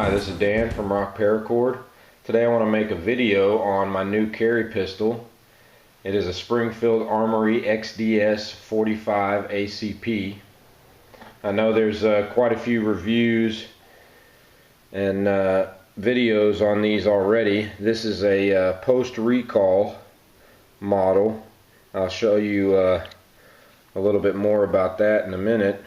Hi, this is Dan from Paracord. Today I want to make a video on my new carry pistol. It is a Springfield Armory XDS 45 ACP. I know there's quite a few reviews and videos on these already. This is a post-recall model. I'll show you a little bit more about that in a minute.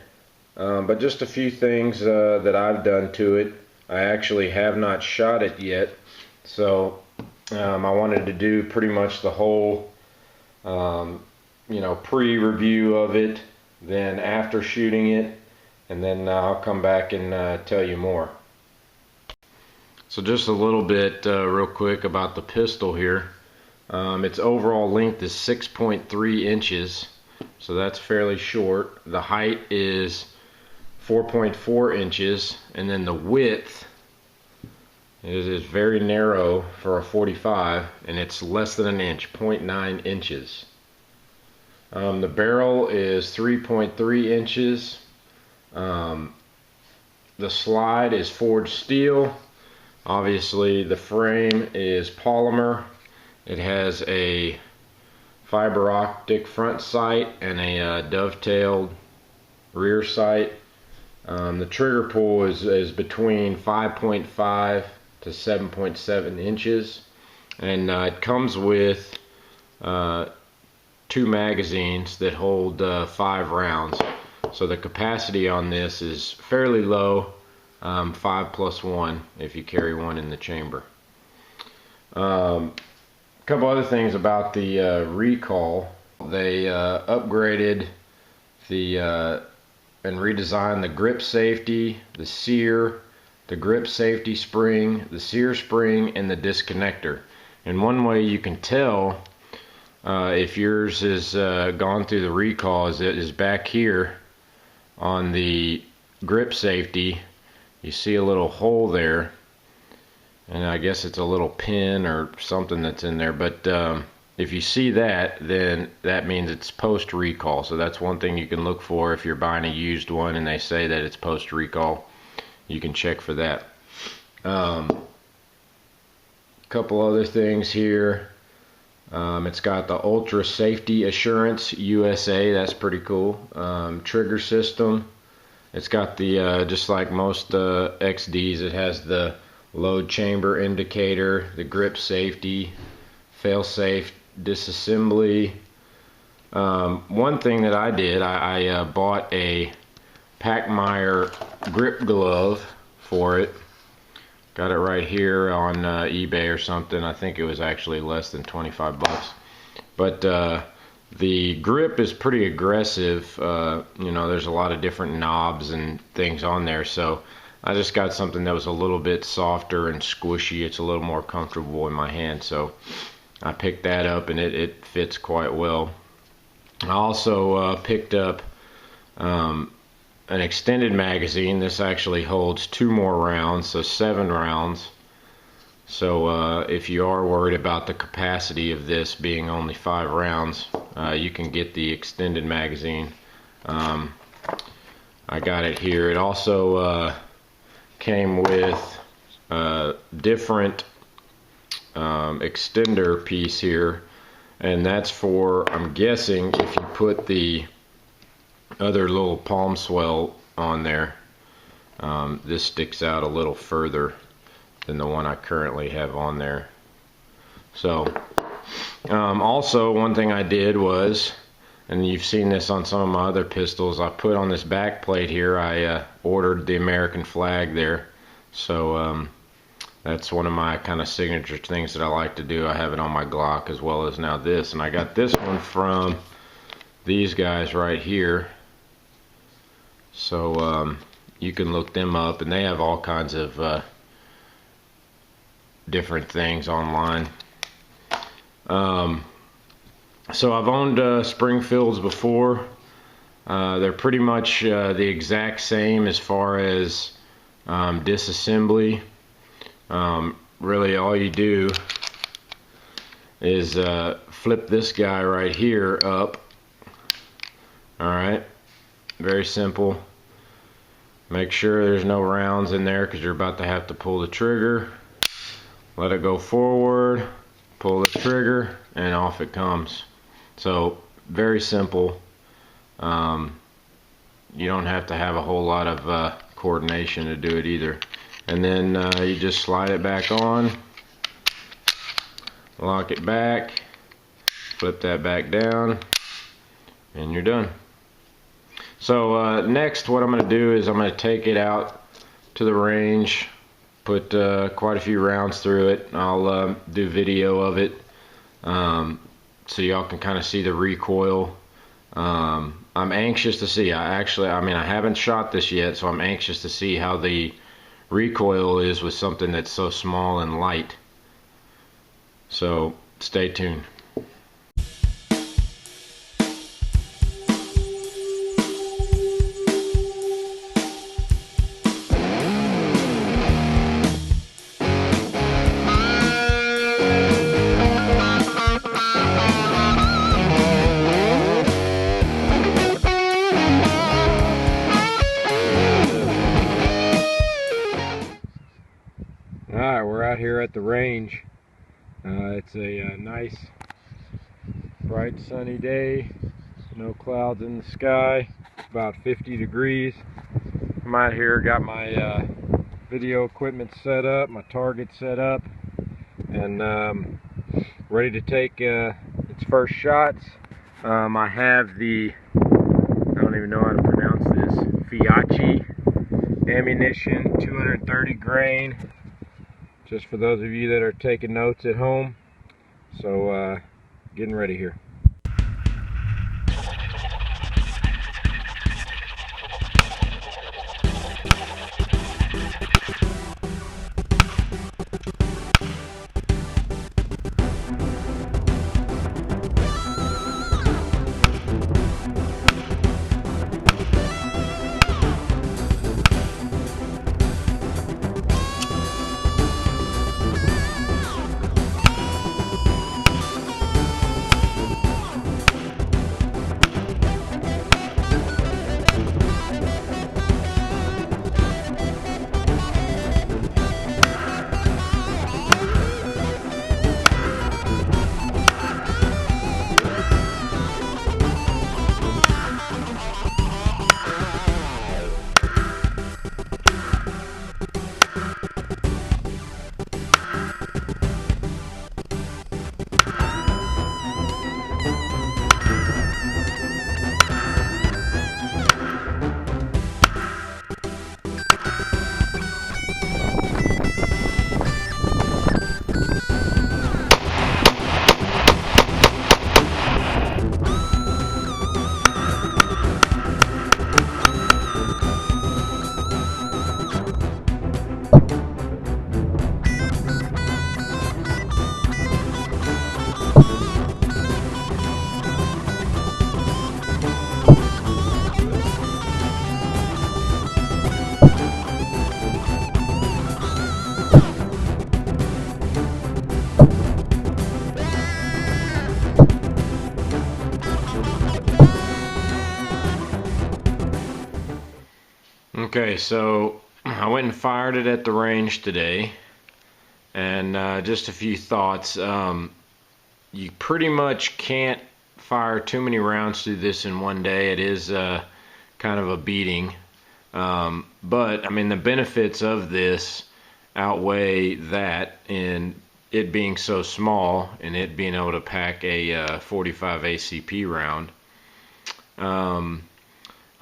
But just a few things that I've done to it. I actually have not shot it yet, so I wanted to do pretty much the whole pre-review of it, then after shooting it, and then I'll come back and tell you more. So just a little bit real quick about the pistol here. Its overall length is 6.3 inches, so that's fairly short. The height is 4.4 inches, and then the width is very narrow for a 45, and it's less than an inch, 0.9 inches. The barrel is 3.3 inches. The slide is forged steel. Obviously the frame is polymer. It has a fiber optic front sight and a dovetailed rear sight. The trigger pull is between 5.5 to 7.7 inches, and it comes with 2 magazines that hold 5 rounds. So the capacity on this is fairly low, 5 plus 1 if you carry one in the chamber. A couple other things about the recall. They upgraded and redesigned the grip safety, the sear, the grip safety spring, the sear spring, and the disconnector. And one way you can tell if yours is gone through the recall is back here on the grip safety. You see a little hole there, and I guess it's a little pin or something that's in there, but if you see that, then that means it's post recall. So that's one thing you can look for if you're buying a used one and they say that it's post recall. You can check for that. Couple other things here. It's got the Ultra Safety Assurance USA. That's pretty cool. Trigger system. It's got the just like most XDs, it has the load chamber indicator, the grip safety, fail-safe disassembly. One thing that I did, I bought a Packmeyer grip glove for it. Got it right here on eBay or something. I think it was actually less than 25 bucks. But the grip is pretty aggressive. There's a lot of different knobs and things on there, so I just got something that was a little bit softer and squishy. It's a little more comfortable in my hand, so I picked that up, and it fits quite well. I also picked up an extended magazine. This actually holds 2 more rounds, so 7 rounds. So if you are worried about the capacity of this being only 5 rounds, you can get the extended magazine. I got it here. It also came with a different extender piece here, and that's for, I'm guessing, if you put the other little palm swell on there. This sticks out a little further than the one I currently have on there. So also one thing I did was, and you've seen this on some of my other pistols, I put on this back plate here, I ordered the American flag there. So that's one of my kind of signature things that I like to do. I have it on my Glock as well as now this, and I got this one from these guys right here. So you can look them up, and they have all kinds of different things online. So I've owned Springfields before. They're pretty much the exact same as far as disassembly. Really all you do is flip this guy right here up. Alright, very simple. Make sure there's no rounds in there because you're about to have to pull the trigger. Let it go forward, pull the trigger, and off it comes. So very simple. You don't have to have a whole lot of coordination to do it either. And then you just slide it back on, lock it back, flip that back down, and you're done. So next what I'm going to do is I'm going to take it out to the range, put quite a few rounds through it. I'll do video of it so y'all can kind of see the recoil. I'm anxious to see. I haven't shot this yet, so I'm anxious to see how the recoil is with something that's so small and light. So stay tuned. Alright, we're out here at the range. It's a nice, bright, sunny day. No clouds in the sky. About 50 degrees. I'm out here, got my video equipment set up, my target set up, and ready to take its first shots. I have the, I don't even know how to pronounce this, Fiachi ammunition, 230 grain. Just for those of you that are taking notes at home. So getting ready here. Okay, so I went and fired it at the range today, and just a few thoughts. You pretty much can't fire too many rounds through this in one day. It is kind of a beating, but I mean the benefits of this outweigh that, in it being so small and it being able to pack a 45 ACP round.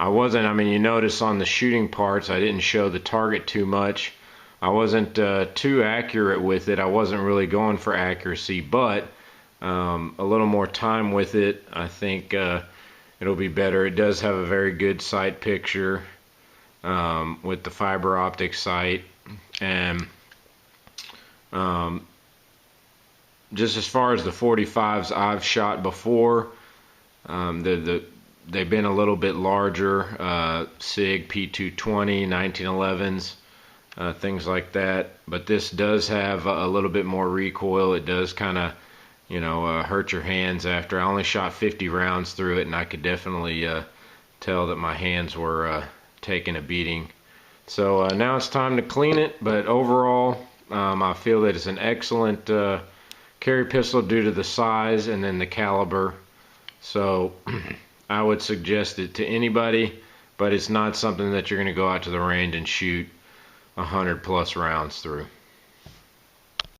I mean, you notice on the shooting parts, I didn't show the target too much. I wasn't too accurate with it. I wasn't really going for accuracy, but a little more time with it, I think it'll be better. It does have a very good sight picture with the fiber optic sight, and just as far as the 45s I've shot before, they've been a little bit larger, SIG P220, 1911s, things like that. But this does have a little bit more recoil. It does kind of, hurt your hands after. I only shot 50 rounds through it, and I could definitely tell that my hands were taking a beating So now it's time to clean it, but overall I feel that it's an excellent carry pistol due to the size and then the caliber. So I would suggest it to anybody, but it's not something that you're going to go out to the range and shoot 100+ rounds through.